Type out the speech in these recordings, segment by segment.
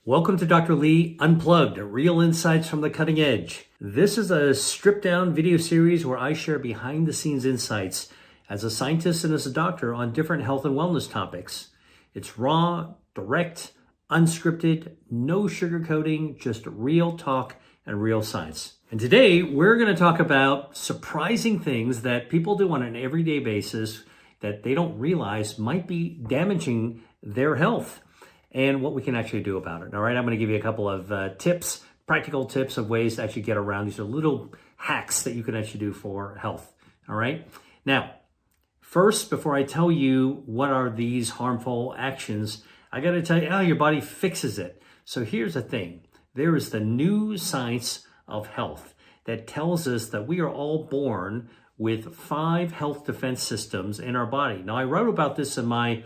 Welcome to Dr. Lee Unplugged, real insights from the cutting edge. This is a stripped down video series where I share behind the scenes insights as a scientist and as a doctor on different health and wellness topics. It's raw, direct, unscripted, no sugarcoating, just real talk and real science. And today we're going to talk about surprising things that people do on an everyday basis that they don't realize might be damaging their health, and what we can actually do about it. All right, I'm going to give you a couple of tips, practical tips of ways to actually get around. These are little hacks that you can actually do for health. All right. Now, first, before I tell you what are these harmful actions, I got to tell you how your body fixes it. So here's the thing. There is the new science of health that tells us that we are all born with 5 health defense systems in our body. Now, I wrote about this in my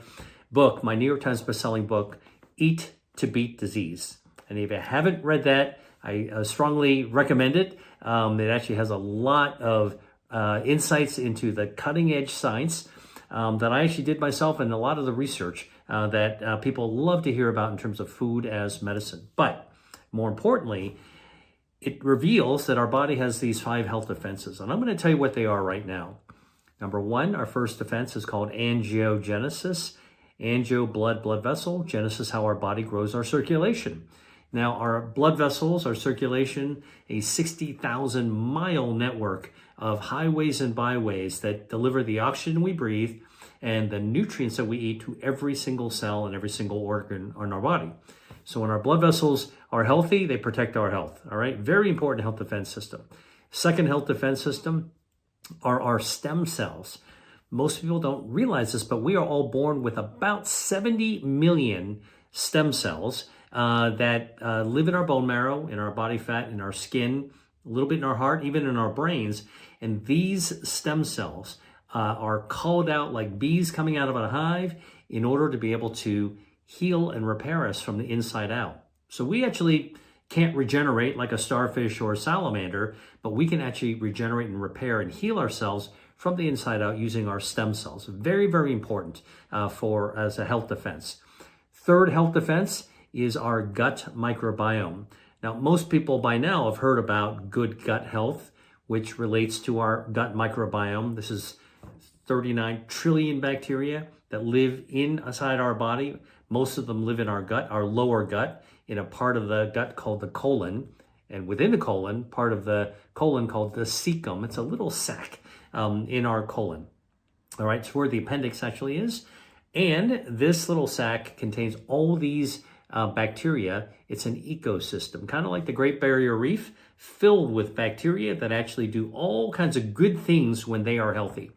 book, my New York Times bestselling book, Eat to Beat Disease. And if you haven't read that, I strongly recommend it. It actually has a lot of insights into the cutting edge science that I actually did myself, and a lot of the research that people love to hear about in terms of food as medicine. But more importantly, it reveals that our body has these 5 health defenses. And I'm going to tell you what they are right now. Number 1, our first defense is called angiogenesis. Angio, blood vessel. Genesis, how our body grows our circulation. Now, our blood vessels, our circulation, a 60,000 mile network of highways and byways that deliver the oxygen we breathe and the nutrients that we eat to every single cell and every single organ in our body. So when our blood vessels are healthy, they protect our health. All right. Very important health defense system. Second health defense system are our stem cells. Most people don't realize this, but we are all born with about 70 million stem cells that live in our bone marrow, in our body fat, in our skin, a little bit in our heart, even in our brains. And these stem cells are called out like bees coming out of a hive in order to be able to heal and repair us from the inside out. So we actually can't regenerate like a starfish or a salamander, but we can actually regenerate and repair and heal ourselves from the inside out using our stem cells. Very, very important as a health defense. Third health defense is our gut microbiome. Now, most people by now have heard about good gut health, which relates to our gut microbiome. This is 39 trillion bacteria that live inside our body. Most of them live in our gut, our lower gut, in a part of the gut called the colon. And within the colon, part of the colon called the cecum. It's a little sac in our colon. All right, it's where the appendix actually is. And this little sac contains all these bacteria. It's an ecosystem, kind of like the Great Barrier Reef, filled with bacteria that actually do all kinds of good things when they are healthy.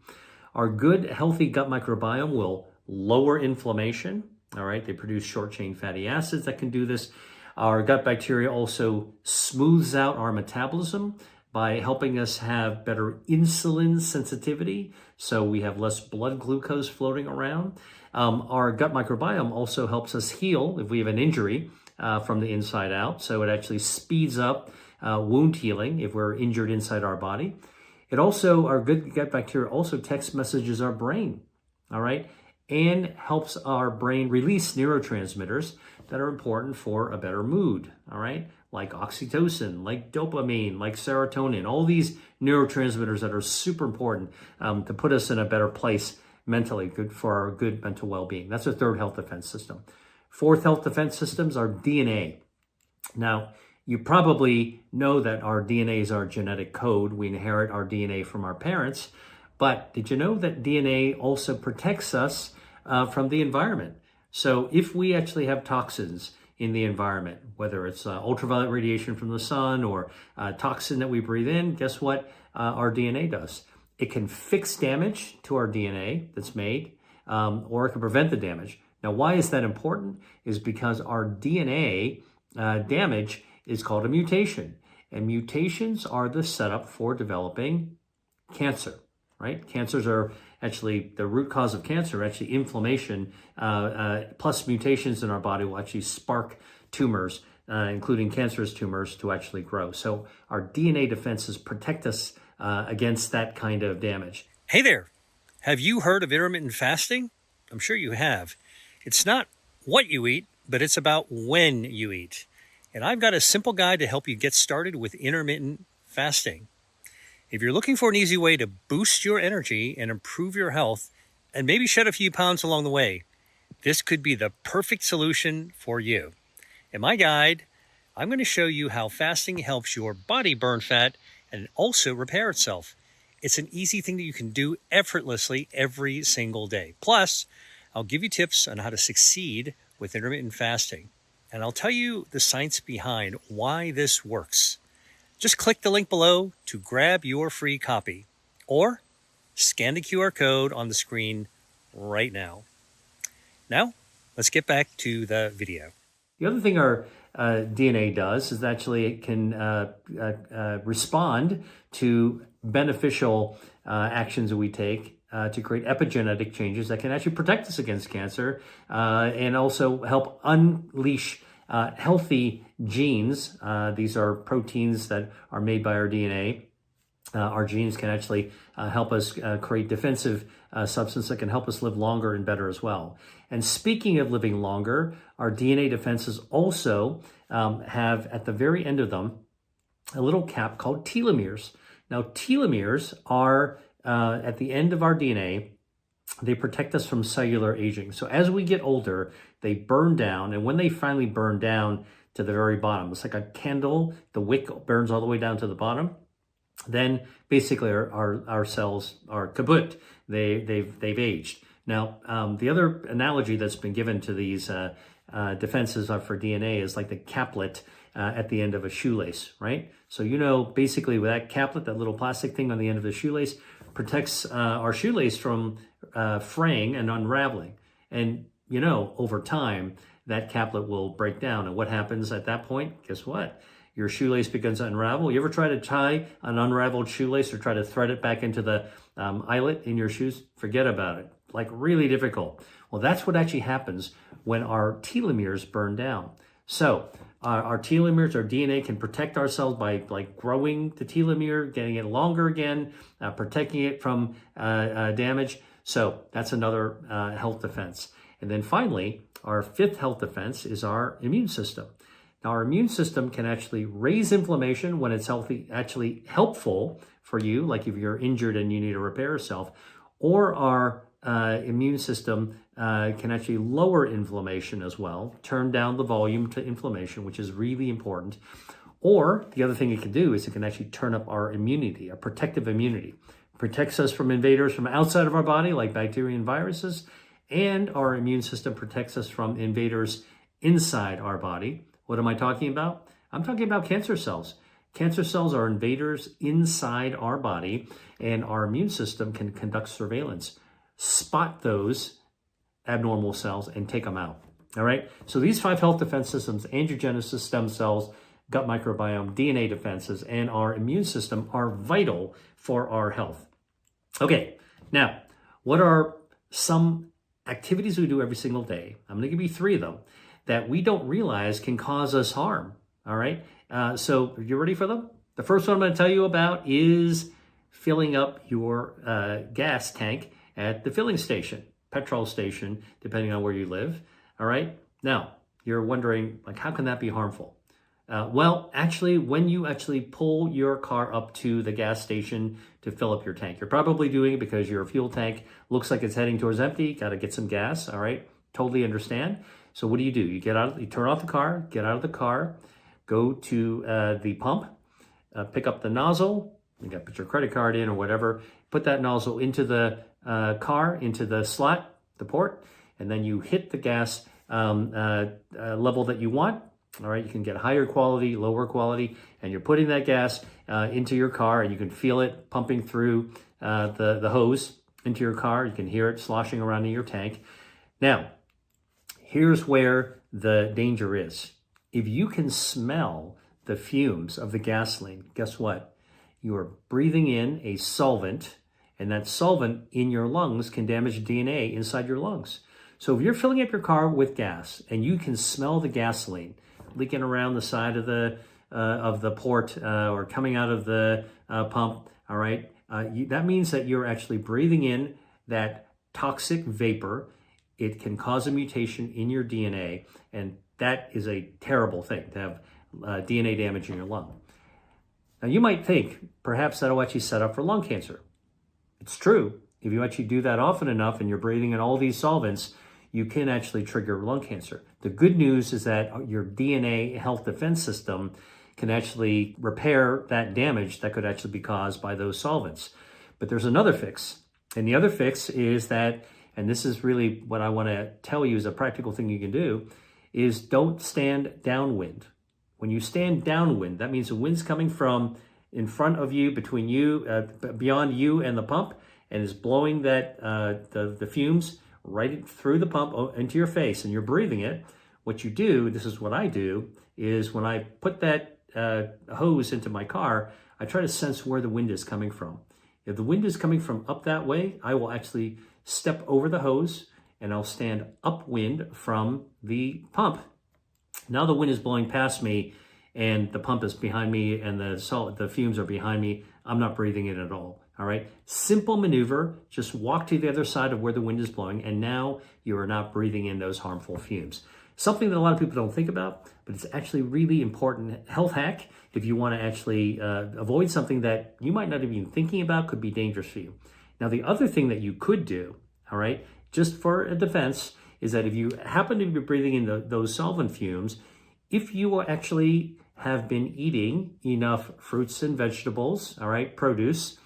Our good, healthy gut microbiome will lower inflammation. All right, they produce short-chain fatty acids that can do this. Our gut bacteria also smooths out our metabolism by helping us have better insulin sensitivity, so we have less blood glucose floating around. Our gut microbiome also helps us heal if we have an injury from the inside out, so it actually speeds up wound healing if we're injured inside our body. Our good gut bacteria also text messages our brain, all right, and helps our brain release neurotransmitters that are important for a better mood, all right? Like oxytocin, like dopamine, like serotonin, all these neurotransmitters that are super important to put us in a better place mentally, good for our good mental well-being. That's the third health defense system. Fourth health defense systems are DNA. Now, you probably know that our DNA is our genetic code. We inherit our DNA from our parents. But did you know that DNA also protects us from the environment? So if we actually have toxins in the environment, whether it's ultraviolet radiation from the sun or toxin that we breathe in, guess what our DNA does? It can fix damage to our DNA that's made, or it can prevent the damage. Now, why is that important? Is because our DNA damage is called a mutation. And mutations are the setup for developing cancer, right? Cancers are actually, the root cause of cancer, actually inflammation, plus mutations in our body will actually spark tumors, including cancerous tumors, to actually grow. So our DNA defenses protect us against that kind of damage. Hey there. Have you heard of intermittent fasting? I'm sure you have. It's not what you eat, but it's about when you eat. And I've got a simple guide to help you get started with intermittent fasting. If you're looking for an easy way to boost your energy and improve your health, and maybe shed a few pounds along the way, this could be the perfect solution for you. In my guide, I'm going to show you how fasting helps your body burn fat and also repair itself. It's an easy thing that you can do effortlessly every single day. Plus, I'll give you tips on how to succeed with intermittent fasting. And I'll tell you the science behind why this works. Just click the link below to grab your free copy, or scan the QR code on the screen right now. Now, let's get back to the video. The other thing our DNA does is actually it can respond to beneficial actions that we take to create epigenetic changes that can actually protect us against cancer and also help unleash healthy genes. These are proteins that are made by our DNA. Our genes can actually help us create defensive substance that can help us live longer and better as well. And speaking of living longer, our DNA defenses also have at the very end of them a little cap called telomeres. Now, telomeres are at the end of our DNA. They protect us from cellular aging. So as we get older, they burn down. And when they finally burn down to the very bottom, it's like a candle, the wick burns all the way down to the bottom. Then basically our cells are kaput. They've aged. Now, the other analogy that's been given to these defenses for DNA is like the caplet at the end of a shoelace, right? So, basically with that caplet, that little plastic thing on the end of the shoelace, protects our shoelace from fraying and unraveling. And, over time, that caplet will break down. And what happens at that point? Guess what? Your shoelace begins to unravel. You ever try to tie an unraveled shoelace or try to thread it back into the eyelet in your shoes? Forget about it. Like really difficult. Well, that's what actually happens when our telomeres burn down. So our telomeres, our DNA can protect ourselves by growing the telomere, getting it longer again, protecting it from damage. So that's another health defense. And then finally, our fifth health defense is our immune system. Now, our immune system can actually raise inflammation when it's healthy, actually helpful for you, like if you're injured and you need to repair yourself, or our immune system can actually lower inflammation as well, turn down the volume to inflammation, which is really important. Or the other thing it can do is it can actually turn up our immunity, our protective immunity. It protects us from invaders from outside of our body, like bacteria and viruses, and our immune system protects us from invaders inside our body. What am I talking about? I'm talking about cancer cells. Cancer cells are invaders inside our body, and our immune system can conduct surveillance, spot those abnormal cells, and take them out. All right? So these 5 health defense systems, angiogenesis, stem cells, gut microbiome, DNA defenses, and our immune system are vital for our health. Okay, now, what are some activities we do every single day? I'm going to give you 3 of them that we don't realize can cause us harm. All right? So are you ready for them? The first one I'm going to tell you about is filling up your gas tank at the filling station, petrol station, depending on where you live. All right? Now, you're wondering, how can that be harmful? Well, actually, when you actually pull your car up to the gas station to fill up your tank, you're probably doing it because your fuel tank looks like it's heading towards empty. Got to get some gas. All right? Totally understand. So what do? You get out, you turn off the car, get out of the car, go to the pump, pick up the nozzle. You got to put your credit card in or whatever. Put that nozzle into the car, into the slot, the port, and then you hit the gas level that you want. All right, you can get higher quality, lower quality, and you're putting that gas into your car, and you can feel it pumping through the hose into your car. You can hear it sloshing around in your tank. Now, here's where the danger is. If you can smell the fumes of the gasoline, guess what? You are breathing in a solvent, and that solvent in your lungs can damage DNA inside your lungs. So if you're filling up your car with gas and you can smell the gasoline leaking around the side of the port or coming out of the pump, all right, that means that you're actually breathing in that toxic vapor it can cause a mutation in your DNA, and that is a terrible thing to have DNA damage in your lung. Now, you might think perhaps that'll actually set up for lung cancer. It's true. If you actually do that often enough and you're breathing in all these solvents, you can actually trigger lung cancer. The good news is that your DNA health defense system can actually repair that damage that could actually be caused by those solvents. But there's another fix. And the other fix is that, and this is really what I want to tell you is a practical thing you can do, is don't stand downwind. When you stand downwind, that means the wind's coming from in front of you, between you, beyond you and the pump, and is blowing that the fumes right through the pump into your face, and you're breathing it. What you do, this is what I do, is when I put that hose into my car, I try to sense where the wind is coming from. If the wind is coming from up that way, I will actually step over the hose and I'll stand upwind from the pump. Now the wind is blowing past me and the pump is behind me and the fumes are behind me. I'm not breathing it at all. All right. Simple maneuver. Just walk to the other side of where the wind is blowing, and now you are not breathing in those harmful fumes. Something that a lot of people don't think about, but it's actually really important health hack if you want to actually avoid something that you might not have been thinking about could be dangerous for you. Now, the other thing that you could do, all right, just for a defense, is that if you happen to be breathing in those solvent fumes, if you actually have been eating enough fruits and vegetables, all right, produce,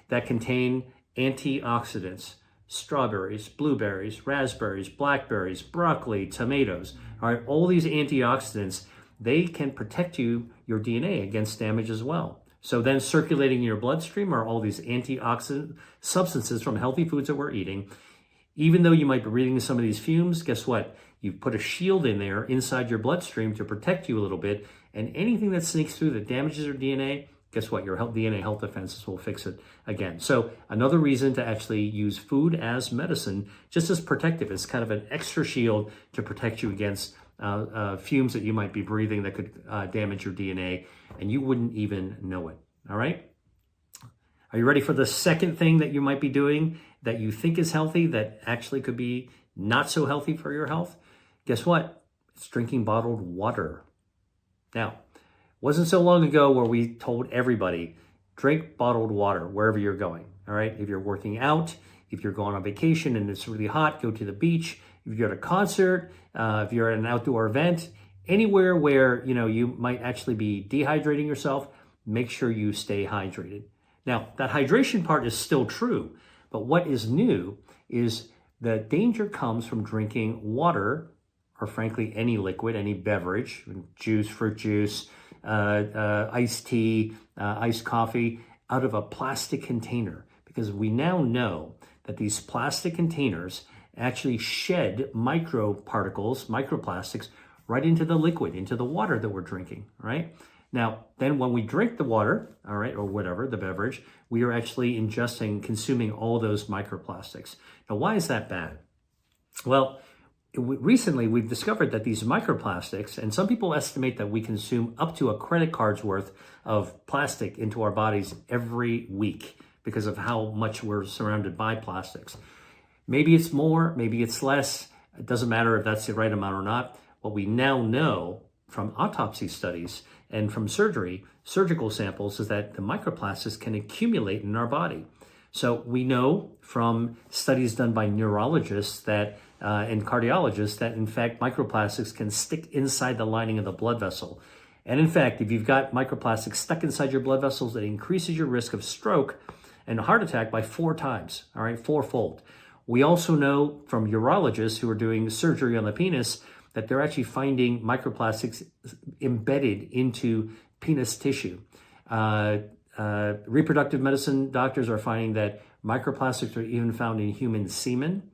that contain antioxidants, strawberries, blueberries, raspberries, blackberries, broccoli, tomatoes, all right, all these antioxidants, they can protect your DNA against damage as well. So then circulating in your bloodstream are all these antioxidant substances from healthy foods that we're eating. Even though you might be breathing some of these fumes, guess what? You've put a shield in there inside your bloodstream to protect you a little bit, and anything that sneaks through that damages your DNA, guess what? Your DNA health defenses will fix it again. So another reason to actually use food as medicine, just as protective, as kind of an extra shield to protect you against fumes that you might be breathing that could damage your DNA, and you wouldn't even know it. All right? Are you ready for the second thing that you might be doing that you think is healthy that actually could be not so healthy for your health? Guess what? It's drinking bottled water. Now, wasn't so long ago where we told everybody, drink bottled water wherever you're going, all right? If you're working out, if you're going on vacation and it's really hot, go to the beach. If you're at a concert, if you're at an outdoor event, anywhere where, you might actually be dehydrating yourself, make sure you stay hydrated. Now, that hydration part is still true, but what is new is the danger comes from drinking water, or frankly, any liquid, any beverage, juice, fruit juice, iced tea, iced coffee, out of a plastic container, because we now know that these plastic containers actually shed microparticles, microplastics, right into the liquid, into the water that we're drinking, right? Now, then when we drink the water, all right, or whatever, the beverage, we are actually ingesting, consuming all those microplastics. Now, why is that bad? Well, recently we've discovered that these microplastics, and some people estimate that we consume up to a credit card's worth of plastic into our bodies every week because of how much we're surrounded by plastics. Maybe it's more, maybe it's less. It doesn't matter if that's the right amount or not. What we now know from autopsy studies and from surgical samples, is that the microplastics can accumulate in our body. So we know from studies done by neurologists that and cardiologists that in fact microplastics can stick inside the lining of the blood vessel. And in fact, if you've got microplastics stuck inside your blood vessels, it increases your risk of stroke and heart attack by 4 times, all right, 4-fold. We also know from urologists who are doing surgery on the penis that they're actually finding microplastics embedded into penis tissue. Reproductive medicine doctors are finding that microplastics are even found in human semen.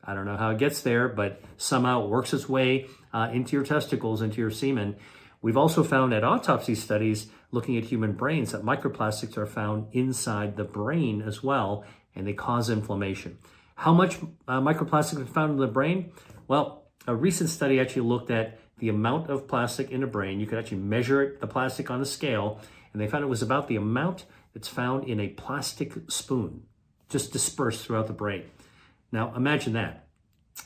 I don't know how it gets there, but somehow it works its way into your testicles, into your semen. We've also found at autopsy studies looking at human brains that microplastics are found inside the brain as well, and they cause inflammation. How much microplastics is found in the brain? Well, a recent study actually looked at the amount of plastic in the brain. You could actually measure it, the plastic on a scale, and they found it was about the amount that's found in a plastic spoon, just dispersed throughout the brain. Now, imagine that.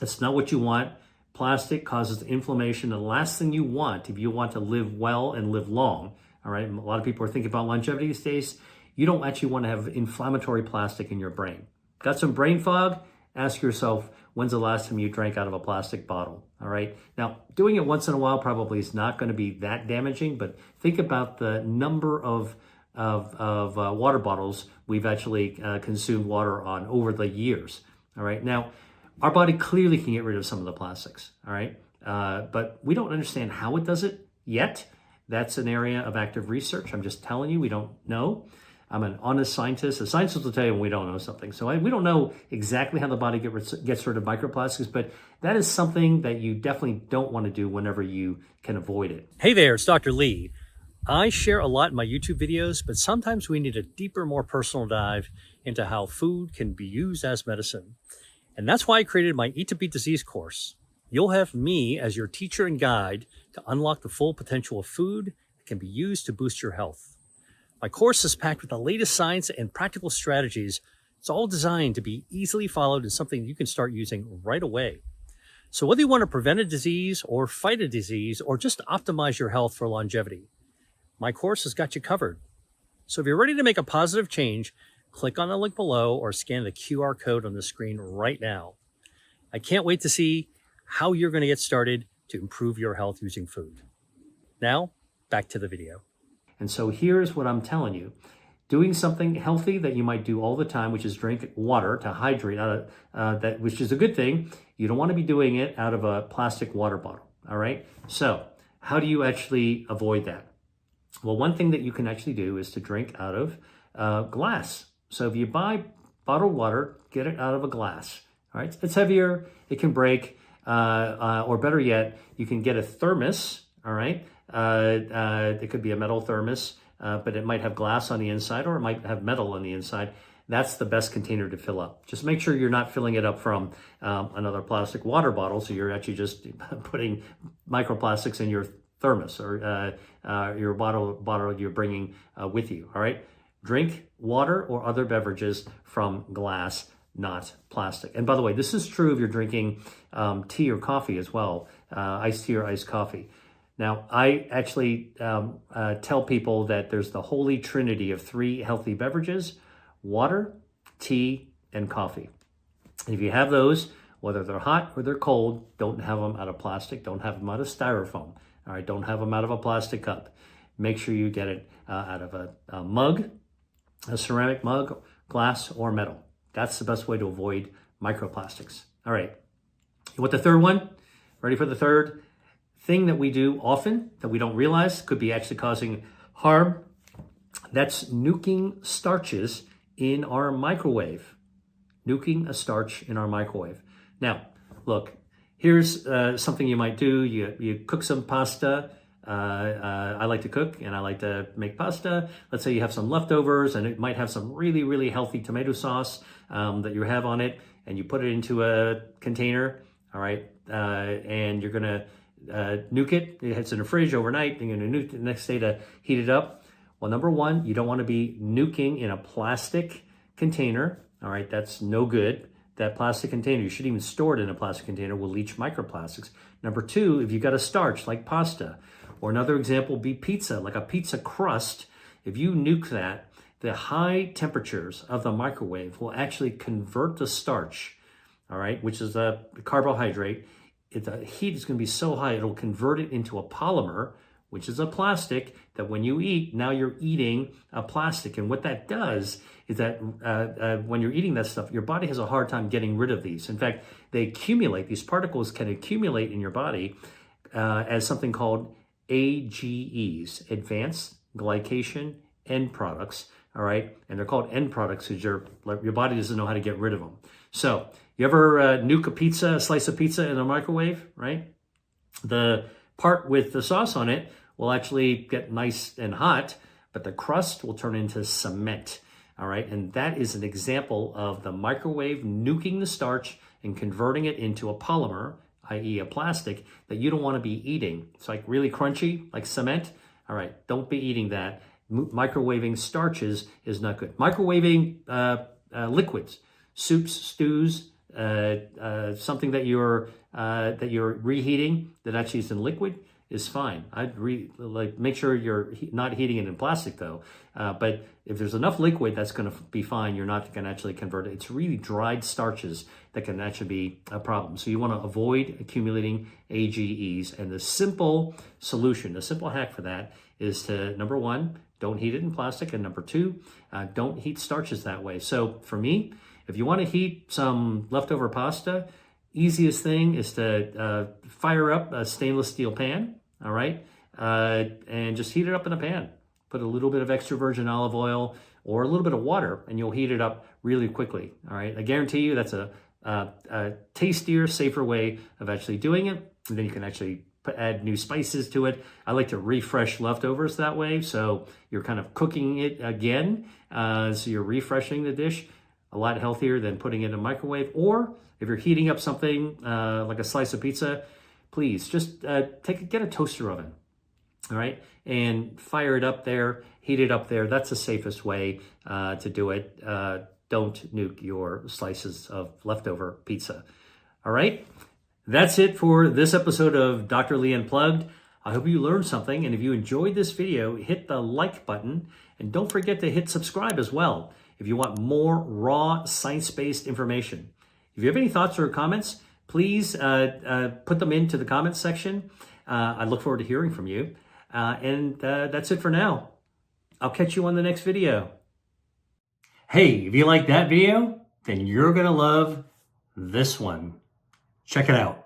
That's not what you want. Plastic causes inflammation. The last thing you want, if you want to live well and live long, all right, a lot of people are thinking about longevity these days, you don't actually want to have inflammatory plastic in your brain. Got some brain fog? Ask yourself, when's the last time you drank out of a plastic bottle? All right. Now, doing it once in a while probably is not going to be that damaging, but think about the number of water bottles we've actually consumed water on over the years. All right. Now, our body clearly can get rid of some of the plastics. All right. But we don't understand how it does it yet. That's an area of active research. I'm just telling you, we don't know. I'm an honest scientist. A scientist will tell you when we don't know something. So we don't know exactly how the body gets rid of microplastics, but that is something that you definitely don't want to do whenever you can avoid it. Hey there, it's Dr. Lee. I share a lot in my YouTube videos, but sometimes we need a deeper, more personal dive into how food can be used as medicine. And that's why I created my Eat to Beat Disease course. You'll have me as your teacher and guide to unlock the full potential of food that can be used to boost your health. My course is packed with the latest science and practical strategies. It's all designed to be easily followed and something you can start using right away. So whether you want to prevent a disease or fight a disease or just optimize your health for longevity, my course has got you covered. So if you're ready to make a positive change, click on the link below or scan the QR code on the screen right now. I can't wait to see how you're going to get started to improve your health using food. Now, back to the video. And so here's what I'm telling you. Doing something healthy that you might do all the time, which is drink water to hydrate, which is a good thing. You don't want to be doing it out of a plastic water bottle, all right? So how do you actually avoid that? Well, one thing that you can actually do is to drink out of glass. So if you buy bottled water, get it out of a glass, all right? It's heavier, it can break, or better yet, you can get a thermos, all right? It could be a metal thermos, but it might have glass on the inside or it might have metal on the inside. That's the best container to fill up. Just make sure you're not filling it up from another plastic water bottle, so you're actually just putting microplastics in your thermos or your bottle you're bringing with you, all right? Drink water or other beverages from glass, not plastic. And by the way, this is true if you're drinking tea or coffee as well, iced tea or iced coffee. Now, I actually tell people that there's the holy trinity of 3 healthy beverages: water, tea, and coffee. And if you have those, whether they're hot or they're cold, don't have them out of plastic, don't have them out of styrofoam, all right? Don't have them out of a plastic cup. Make sure you get it out of a mug, a ceramic mug, glass, or metal. That's the best way to avoid microplastics. All right, you want the third one? Ready for the third? Thing that we do often that we don't realize could be actually causing harm. That's nuking starches in our microwave. Nuking a starch in our microwave. Now, look, here's something you might do. You cook some pasta. I like to cook and I like to make pasta. Let's say you have some leftovers and it might have some really, really healthy tomato sauce that you have on it, and you put it into a container, all right? And you're gonna nuke it. It's in the fridge overnight. You're going to nuke it the next day to heat it up. Well, number one, you don't want to be nuking in a plastic container. All right, that's no good. That plastic container, you shouldn't even store it in a plastic container, will leach microplastics. Number two, if you've got a starch like pasta, or another example would be pizza, like a pizza crust, if you nuke that, the high temperatures of the microwave will actually convert the starch, all right, which is a carbohydrate. The heat is going to be so high, it'll convert it into a polymer, which is a plastic, that when you eat, now you're eating a plastic. And what that does is that when you're eating that stuff, your body has a hard time getting rid of these. In fact, they accumulate, these particles can accumulate in your body as something called AGEs, advanced glycation end products, all right? And they're called end products because your body doesn't know how to get rid of them. So you ever nuke a slice of pizza in a microwave, right? The part with the sauce on it will actually get nice and hot, but the crust will turn into cement, all right? And that is an example of the microwave nuking the starch and converting it into a polymer, i.e. a plastic, that you don't want to be eating. It's like really crunchy, like cement. All right, don't be eating that. Microwaving starches is not good. Microwaving liquids, soups, stews, something that you're reheating that actually is in liquid is fine. I'd make sure you're not heating it in plastic though. But if there's enough liquid, that's going to be fine. You're not going to actually convert it. It's really dried starches that can actually be a problem. So you want to avoid accumulating AGEs. And the simple solution, the simple hack for that is to, number one, don't heat it in plastic. And number two, don't heat starches that way. So for me, if you want to heat some leftover pasta, easiest thing is to fire up a stainless steel pan, all right? And just heat it up in a pan. Put a little bit of extra virgin olive oil or a little bit of water, and you'll heat it up really quickly, all right? I guarantee you that's a tastier, safer way of actually doing it. And then you can actually add new spices to it. I like to refresh leftovers that way, so you're kind of cooking it again, so you're refreshing the dish. A lot healthier than putting it in a microwave. Or if you're heating up something like a slice of pizza, please just get a toaster oven, all right? And fire it up there, heat it up there. That's the safest way to do it. Don't nuke your slices of leftover pizza, all right? That's it for this episode of Dr. Lee Unplugged. I hope you learned something, and if you enjoyed this video, hit the like button, and don't forget to hit subscribe as well if you want more raw science-based information. If you have any thoughts or comments, please put them into the comments section. I look forward to hearing from you. And that's it for now. I'll catch you on the next video. Hey, if you like that video, then you're going to love this one. Check it out.